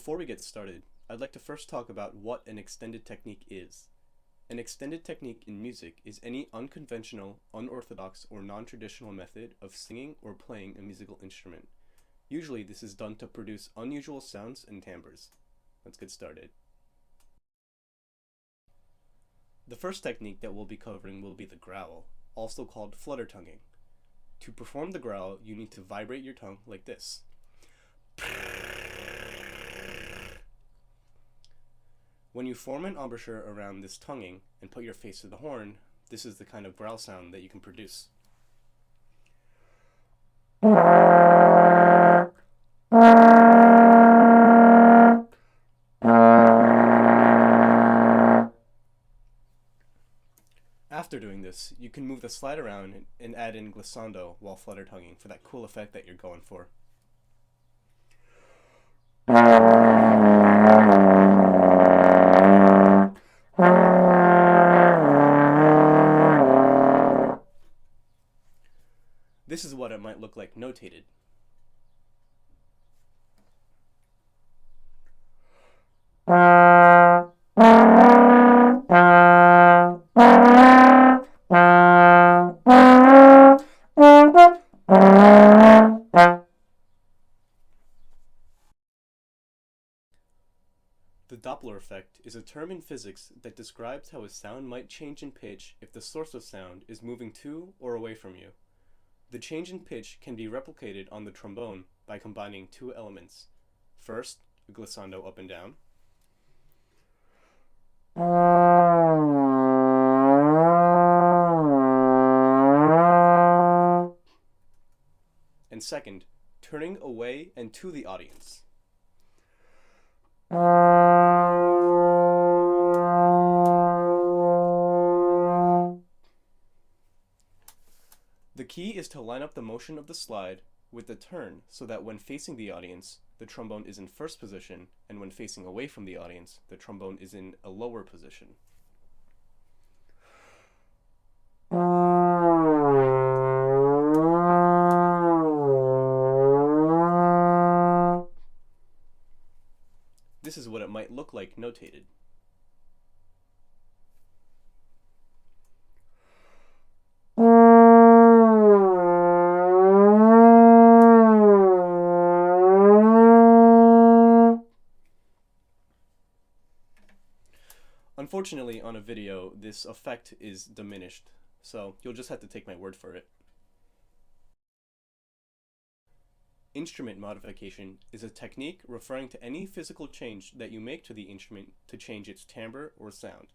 Before we get started, I'd like to first talk about what an extended technique is. An extended technique in music is any unconventional, unorthodox, or non-traditional method of singing or playing a musical instrument. Usually this is done to produce unusual sounds and timbres. Let's get started. The first technique that we'll be covering will be the growl, also called flutter tonguing. To perform the growl, you need to vibrate your tongue like this. When you form an embouchure around this tonguing and put your face to the horn, this is the kind of growl sound that you can produce. After doing this, you can move the slide around and add in glissando while flutter tonguing for that cool effect that you're going for. This is what it might look like notated. The Doppler effect is a term in physics that describes how a sound might change in pitch if the source of sound is moving to or away from you. The change in pitch can be replicated on the trombone by combining two elements. First, a glissando up and down. And second, turning away and to the audience. The key is to line up the motion of the slide with the turn so that when facing the audience, the trombone is in first position, and when facing away from the audience, the trombone is in a lower position. This is what it might look like notated. Unfortunately, on a video, this effect is diminished, so you'll just have to take my word for it. Instrument modification is a technique referring to any physical change that you make to the instrument to change its timbre or sound.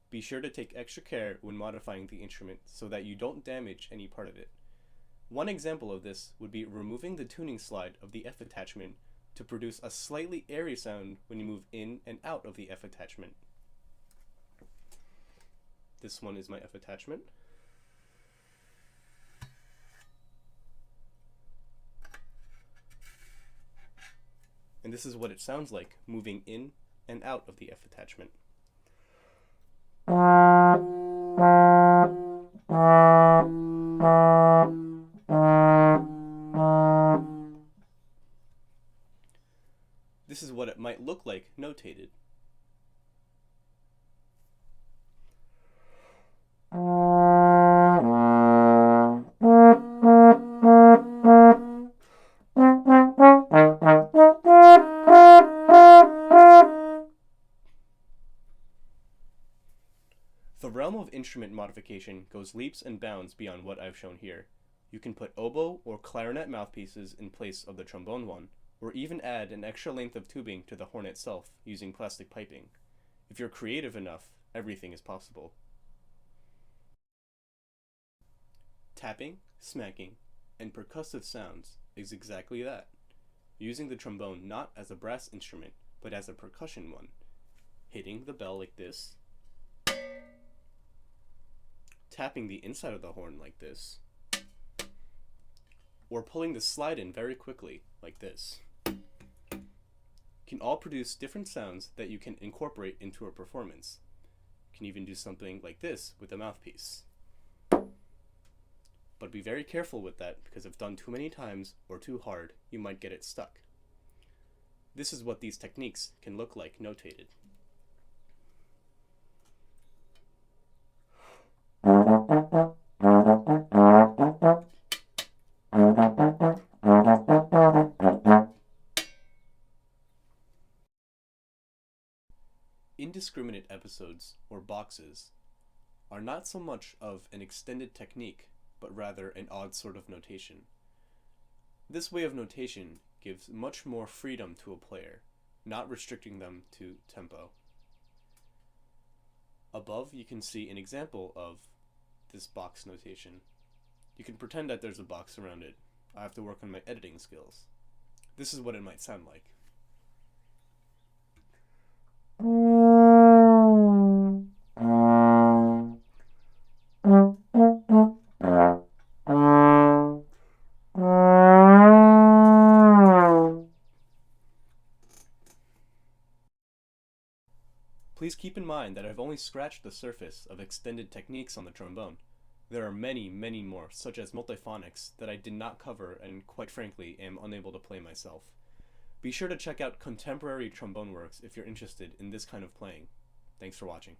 Be sure to take extra care when modifying the instrument so that you don't damage any part of it. One example of this would be removing the tuning slide of the F attachment to produce a slightly airy sound when you move in and out of the F attachment. This one is my F attachment. And this is what it sounds like moving in and out of the F attachment. This is what it might look like notated. The realm of instrument modification goes leaps and bounds beyond what I've shown here. You can put oboe or clarinet mouthpieces in place of the trombone one, or even add an extra length of tubing to the horn itself using plastic piping. If you're creative enough, everything is possible. Tapping, smacking, and percussive sounds is exactly that, using the trombone not as a brass instrument, but as a percussion one, hitting the bell like this, tapping the inside of the horn like this, or pulling the slide in very quickly like this, can all produce different sounds that you can incorporate into a performance. You can even do something like this with a mouthpiece. But be very careful with that, because if done too many times or too hard, you might get it stuck. This is what these techniques can look like notated. Indiscriminate episodes, or boxes, are not so much of an extended technique, but rather an odd sort of notation. This way of notation gives much more freedom to a player, not restricting them to tempo. Above, you can see an example of this box notation. You can pretend that there's a box around it. I have to work on my editing skills. This is what it might sound like. Please keep in mind that I've only scratched the surface of extended techniques on the trombone. There are many, many more, such as multiphonics, that I did not cover and, quite frankly, am unable to play myself. Be sure to check out contemporary trombone works if you're interested in this kind of playing. Thanks for watching.